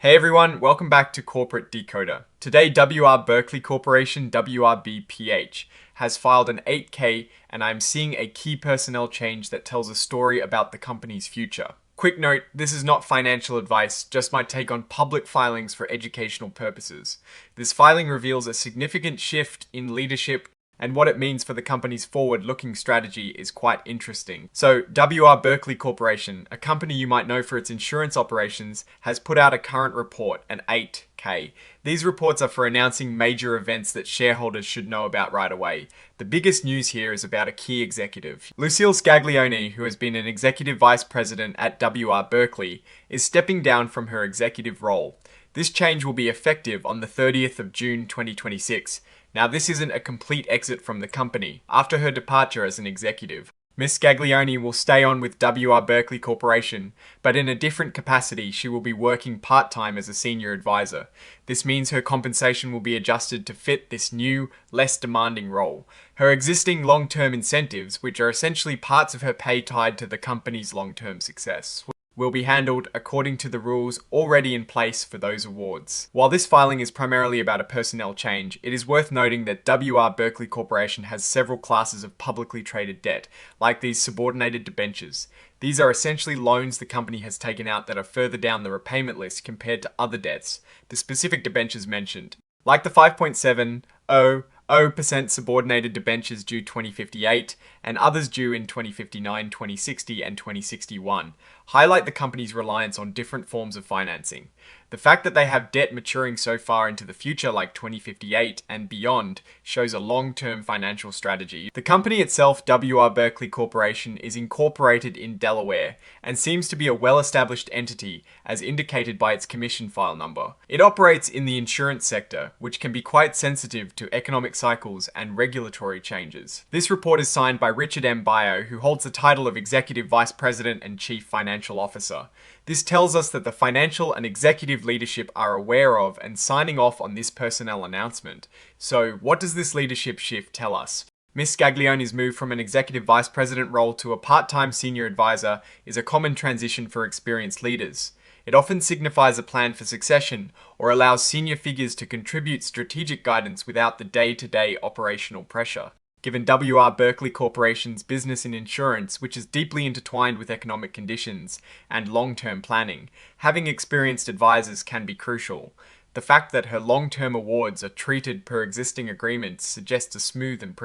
Hey everyone, welcome back to Corporate Decoder. Today, WRBerkley Corporation, WRB-PH, has filed an 8K and I'm seeing a key personnel change that tells a story about the company's future. Quick note, this is not financial advice, just my take on public filings for educational purposes. This filing reveals a significant shift in leadership, and what it means for the company's forward-looking strategy is quite interesting. So, WRBerkley Corporation, a company you might know for its insurance operations, has put out a current report, an 8K. These reports are for announcing major events that shareholders should know about right away. The biggest news here is about a key executive. Lucille Scaglione, who has been an executive vice president at WRBerkley, is stepping down from her executive role. This change will be effective on the 30th of June 2026. Now, this isn't a complete exit from the company after her departure as an executive. Ms. Scaglione will stay on with WRBerkley Corporation, but in a different capacity, she will be working part-time as a senior advisor. This means her compensation will be adjusted to fit this new, less demanding role. Her existing long-term incentives, which are essentially parts of her pay tied to the company's long-term success, will be handled according to the rules already in place for those awards. While this filing is primarily about a personnel change, it is worth noting that WRBerkley Corporation has several classes of publicly traded debt, like these subordinated debentures. These are essentially loans the company has taken out that are further down the repayment list compared to other debts, the specific debentures mentioned. Like the 5.70% subordinated debentures due 2058 and others due in 2059, 2060 and 2061, highlight the company's reliance on different forms of financing. The fact that they have debt maturing so far into the future like 2058 and beyond shows a long-term financial strategy. The company itself, WRBerkley Corporation, is incorporated in Delaware and seems to be a well-established entity as indicated by its commission file number. It operates in the insurance sector, which can be quite sensitive to economic cycles and regulatory changes. This report is signed by Richard M. Bio, who holds the title of Executive Vice President and Chief Financial Officer. This tells us that the financial and executive leadership are aware of and signing off on this personnel announcement. So, what does this leadership shift tell us? Ms. Scaglione's move from an executive vice president role to a part-time senior advisor is a common transition for experienced leaders. It often signifies a plan for succession or allows senior figures to contribute strategic guidance without the day-to-day operational pressure. Given WRBerkley Corporation's business in insurance, which is deeply intertwined with economic conditions and long-term planning, having experienced advisors can be crucial. The fact that her long-term awards are treated per existing agreements suggests a smooth and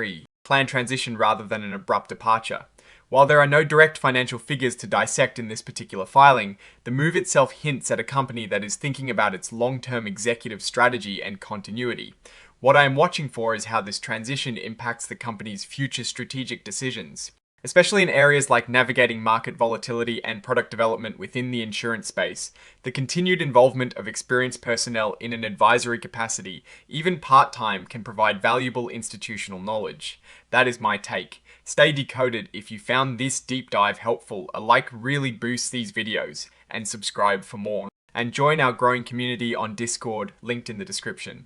planned transition rather than an abrupt departure. While there are no direct financial figures to dissect in this particular filing, the move itself hints at a company that is thinking about its long-term executive strategy and continuity. What I am watching for is how this transition impacts the company's future strategic decisions, especially in areas like navigating market volatility and product development within the insurance space. The continued involvement of experienced personnel in an advisory capacity, even part-time, can provide valuable institutional knowledge. That is my take. Stay decoded. If you found this deep dive helpful, a like really boosts these videos, and subscribe for more. And join our growing community on Discord, linked in the description.